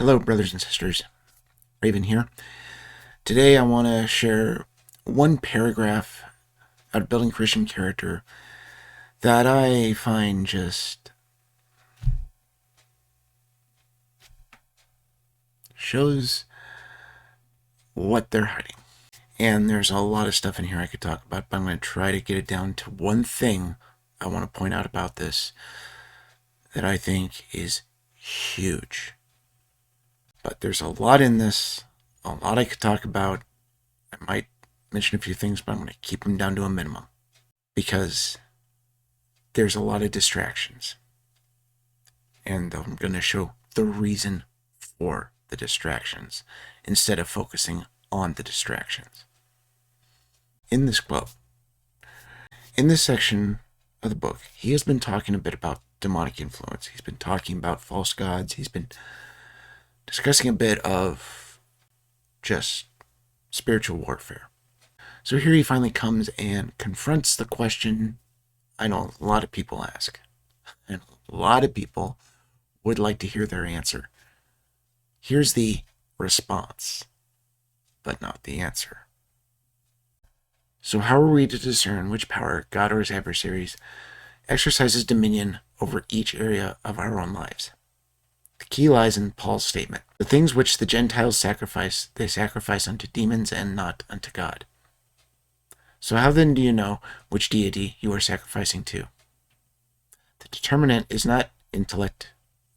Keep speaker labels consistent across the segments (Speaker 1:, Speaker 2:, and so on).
Speaker 1: Hello, brothers and sisters. Raven here. Today I want to share one paragraph out of Building Christian Character that I find just shows what they're hiding. And there's a lot of stuff in here I could talk about, but I'm going to try to get it down to one thing I want to point out about this that I think is huge. But there's a lot in this, a lot I could talk about. I might mention a few things, but I'm going to keep them down to a minimum because there's a lot of distractions. And I'm going to show the reason for the distractions instead of focusing on the distractions. In this quote, in this section of the book, he has been talking a bit about demonic influence. He's been talking about false gods. He's been discussing a bit of just spiritual warfare. So here he finally comes and confronts the question I know a lot of people ask, and a lot of people would like to hear their answer. Here's the response, but not the answer. So how are we to discern which power God or his adversaries exercises dominion over each area of our own lives? The key lies in Paul's statement. The things which the Gentiles sacrifice, they sacrifice unto demons and not unto God. So how then do you know which deity you are sacrificing to? The determinant is not intellect,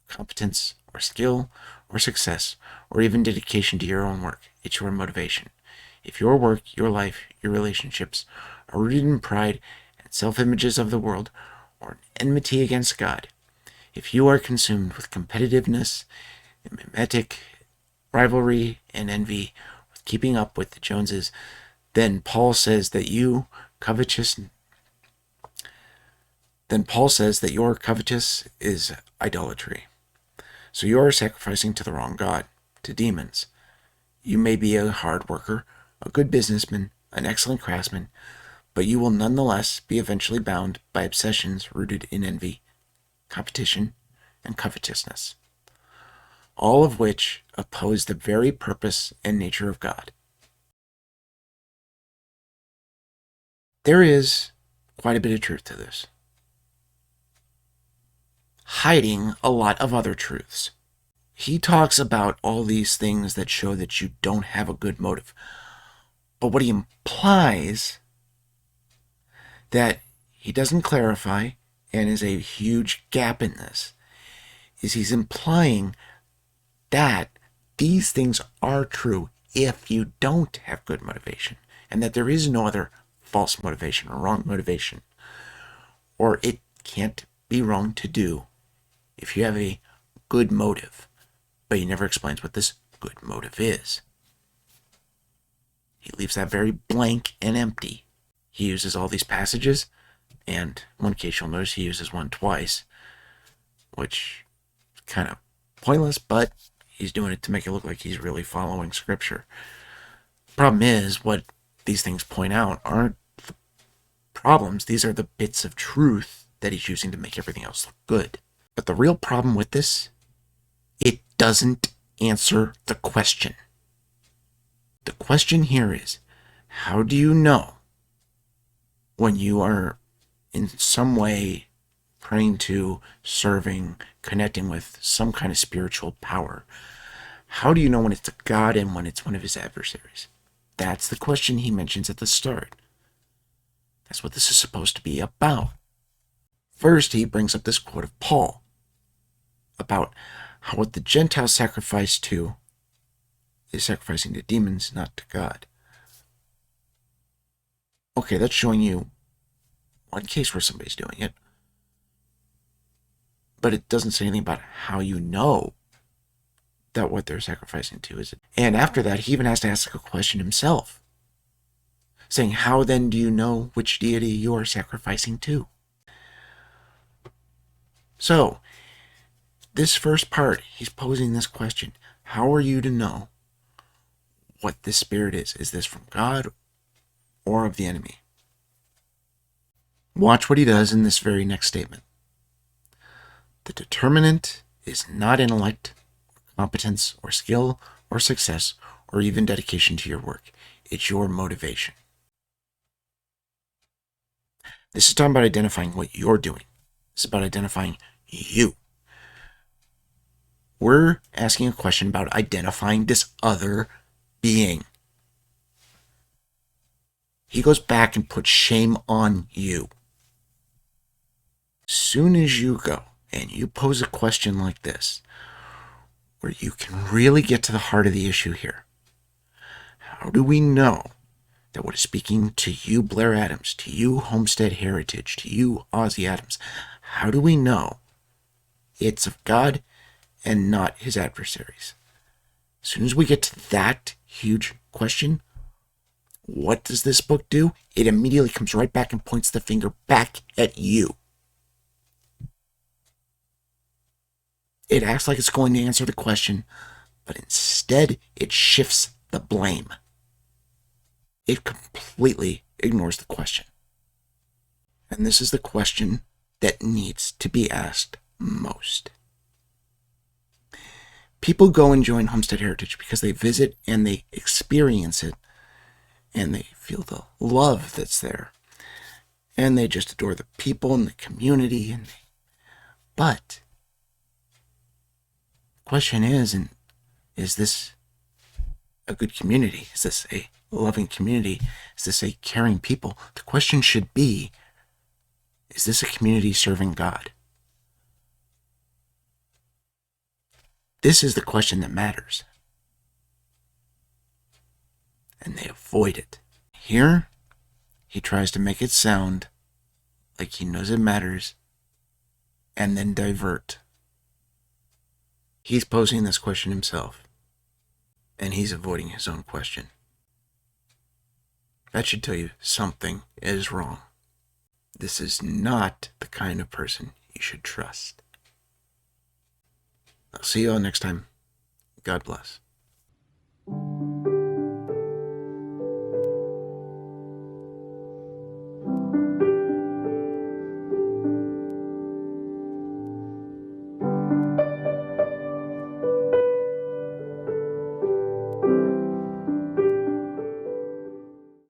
Speaker 1: competence, or skill, or success, or even dedication to your own work. It's your motivation. If your work, your life, your relationships are rooted in pride and self-images of the world, or enmity against God, if you are consumed with competitiveness, mimetic rivalry, and envy, with keeping up with the Joneses, then Paul says that your covetous is idolatry. So you are sacrificing to the wrong God, to demons. You may be a hard worker, a good businessman, an excellent craftsman, but you will nonetheless be eventually bound by obsessions rooted in envy, competition, and covetousness, all of which oppose the very purpose and nature of God. There is quite a bit of truth to this, hiding a lot of other truths. He talks about all these things that show that you don't have a good motive. But what he implies that he doesn't clarify, and is a huge gap in this, is he's implying that these things are true if you don't have good motivation, and that there is no other false motivation or wrong motivation, or it can't be wrong to do if you have a good motive. But he never explains what this good motive is. He leaves that very blank and empty. He uses all these passages, and in one case you'll notice he uses one twice, which is kind of pointless, but he's doing it to make it look like he's really following scripture. The problem is, what these things point out aren't the problems. These are the bits of truth that he's using to make everything else look good. But the real problem with this, it doesn't answer the question. The question here is, how do you know when you are in some way praying to, serving, connecting with some kind of spiritual power? How do you know when it's a God and when it's one of his adversaries? That's the question he mentions at the start. That's what this is supposed to be about. First, he brings up this quote of Paul about how what the Gentiles sacrifice to is sacrificing to demons, not to God. Okay, that's showing you one case where somebody's doing it, but it doesn't say anything about how you know that what they're sacrificing to is it. And after that, he even has to ask a question himself, saying, how then do you know which deity you are sacrificing to? So, this first part, he's posing this question. How are you to know what this spirit is? Is this from God or of the enemy? Watch what he does in this very next statement. The determinant is not intellect, competence or skill or success or even dedication to your work. It's your motivation. This is talking about identifying what you're doing. This is about identifying you. We're asking a question about identifying this other being. He goes back and puts shame on you. Soon as you go and you pose a question like this, where you can really get to the heart of the issue here. How do we know that what is speaking to you, Blair Adams, to you, Homestead Heritage, to you, Ozzy Adams, how do we know it's of God and not his adversaries? As soon as we get to that huge question, what does this book do? It immediately comes right back and points the finger back at you. It acts like it's going to answer the question, but instead it shifts the blame. It completely ignores the question. And this is the question that needs to be asked most. People go and join Homestead Heritage because they visit and they experience it and they feel the love that's there. And they just adore the people and the community. But the question is this a good community? Is this a loving community? Is this a caring people? The question should be, is this a community serving God? This is the question that matters. And they avoid it. Here, he tries to make it sound like he knows it matters and then divert. He's posing this question himself, and he's avoiding his own question. That should tell you something is wrong. This is not the kind of person you should trust. I'll see you all next time. God bless.